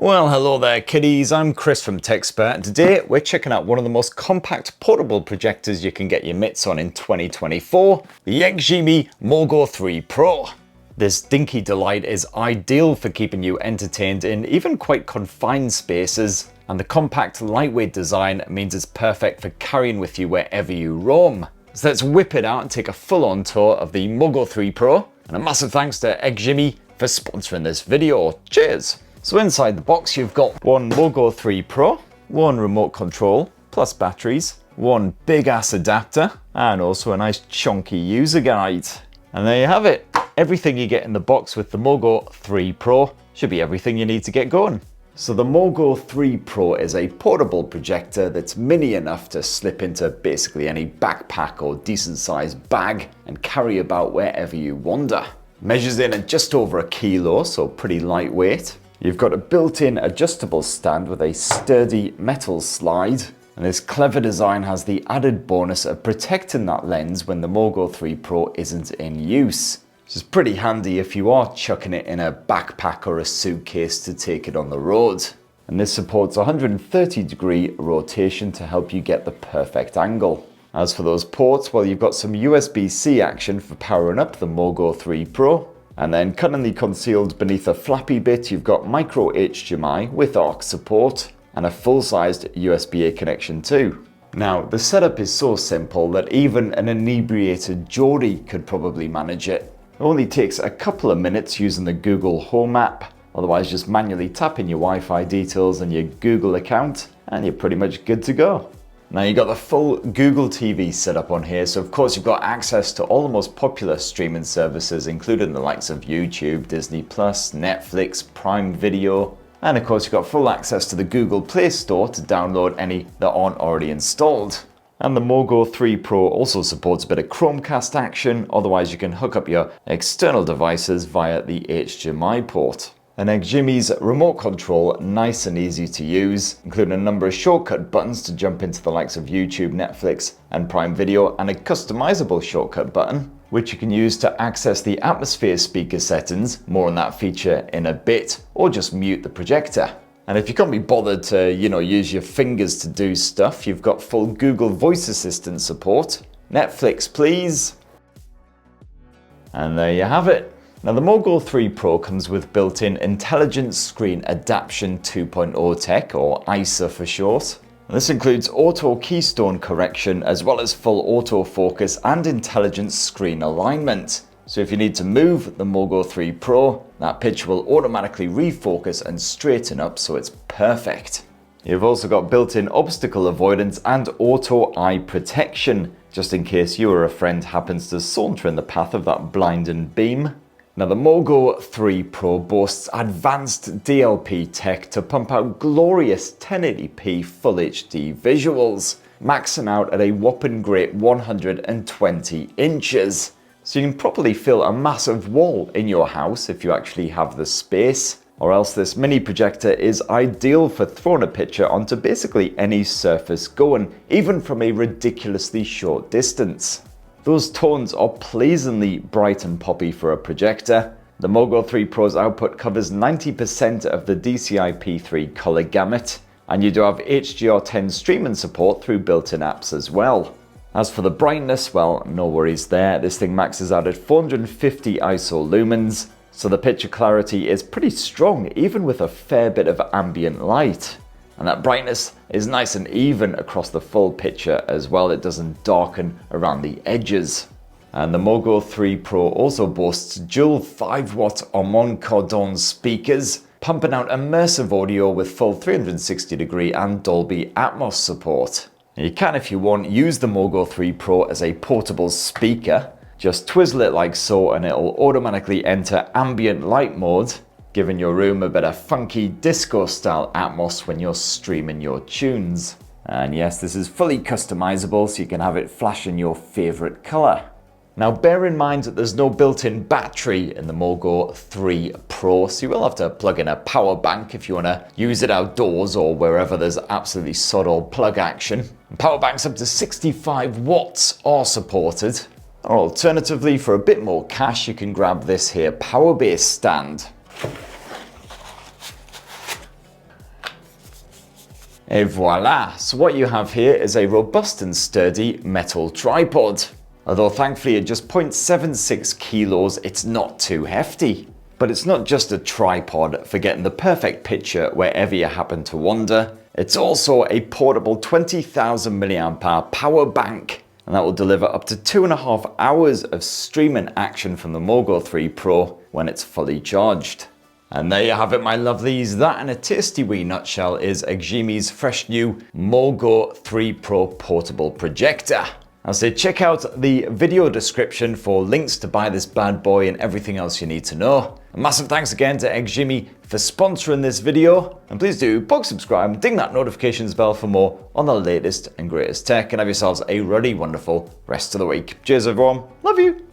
Well, hello there kiddies, I'm Chris from TechSpert, and today we're checking out one of the most compact portable projectors you can get your mitts on in 2024, the XGIMI MoGo 3 Pro. This dinky delight is ideal for keeping you entertained in even quite confined spaces, and the compact lightweight design means it's perfect for carrying with you wherever you roam. So let's whip it out and take a full-on tour of the MoGo 3 Pro, and a massive thanks to XGIMI for sponsoring this video. Cheers! So inside the box you've got one MoGo 3 Pro, one remote control, plus batteries, one big ass adapter, and also a nice chunky user guide. And there you have it. Everything you get in the box with the MoGo 3 Pro should be everything you need to get going. So the MoGo 3 Pro is a portable projector that's mini enough to slip into basically any backpack or decent sized bag and carry about wherever you wander. Measures in at just over a kilo, so pretty lightweight. You've got a built-in adjustable stand with a sturdy metal slide, and this clever design has the added bonus of protecting that lens when the MoGo 3 Pro isn't in use, which is pretty handy if you are chucking it in a backpack or a suitcase to take it on the road. And this supports 130-degree rotation to help you get the perfect angle. As for those ports, well, you've got some USB-C action for powering up the MoGo 3 Pro. And then cunningly concealed beneath a flappy bit, you've got micro HDMI with ARC support and a full-sized USB-A connection too. Now, the setup is so simple that even an inebriated Geordie could probably manage it. It only takes a couple of minutes using the Google Home app, otherwise just manually tap in your Wi-Fi details and your Google account, and you're pretty much good to go. Now you've got the full Google TV setup on here, so of course you've got access to all the most popular streaming services, including the likes of YouTube, Disney+, Netflix, Prime Video, and of course you've got full access to the Google Play Store to download any that aren't already installed. And the MoGo 3 Pro also supports a bit of Chromecast action, otherwise you can hook up your external devices via the HDMI port. And XGIMI's remote control, nice and easy to use, including a number of shortcut buttons to jump into the likes of YouTube, Netflix and Prime Video, and a customizable shortcut button, which you can use to access the atmosphere speaker settings, more on that feature in a bit, or just mute the projector. And if you can't be bothered to, use your fingers to do stuff, you've got full Google Voice Assistant support. Netflix, please. And there you have it. Now the MoGo 3 Pro comes with built-in Intelligent Screen Adaptation 2.0 tech, or ISA for short. And this includes auto keystone correction as well as full autofocus and intelligent screen alignment. So if you need to move the MoGo 3 Pro, that picture will automatically refocus and straighten up, so it's perfect. You've also got built-in obstacle avoidance and auto eye protection, just in case you or a friend happens to saunter in the path of that blinding beam. Now the MoGo 3 Pro boasts advanced DLP tech to pump out glorious 1080p Full HD visuals, maxing out at a whopping great 120 inches. So you can properly fill a massive wall in your house if you actually have the space, or else this mini projector is ideal for throwing a picture onto basically any surface going, even from a ridiculously short distance. Those tones are pleasingly bright and poppy for a projector. The MoGo 3 Pro's output covers 90% of the DCI-P3 color gamut, and you do have HDR10 streaming support through built-in apps as well. As for the brightness, well, no worries there. This thing maxes out at 450 ISO lumens, so the picture clarity is pretty strong even with a fair bit of ambient light. And that brightness is nice and even across the full picture as well. It doesn't darken around the edges. And the MoGo 3 Pro also boasts dual 5-watt Harman Kardon speakers, pumping out immersive audio with full 360-degree and Dolby Atmos support. You can, if you want, use the MoGo 3 Pro as a portable speaker. Just twizzle it like so and it'll automatically enter ambient light mode, giving your room a bit of funky disco-style atmos when you're streaming your tunes. And yes, this is fully customizable, so you can have it flash in your favorite color. Now bear in mind that there's no built-in battery in the MoGo 3 Pro, so you will have to plug in a power bank if you want to use it outdoors or wherever there's absolutely sod all plug action. Power banks up to 65 watts are supported. Or alternatively, for a bit more cash, you can grab this here power base stand. Et voila! So what you have here is a robust and sturdy metal tripod. Although thankfully at just 0.76 kilos, it's not too hefty. But it's not just a tripod for getting the perfect picture wherever you happen to wander. It's also a portable 20,000 mAh power bank, and that will deliver up to 2.5 hours of streaming action from the MoGo 3 Pro when it's fully charged. And there you have it, my lovelies. That in a tasty wee nutshell is XGIMI's fresh new MoGo 3 Pro portable projector. I'll say check out the video description for links to buy this bad boy and everything else you need to know. A massive thanks again to XGIMI for sponsoring this video. And please do poke subscribe and ding that notifications bell for more on the latest and greatest tech. And have yourselves a really wonderful rest of the week. Cheers everyone. Love you.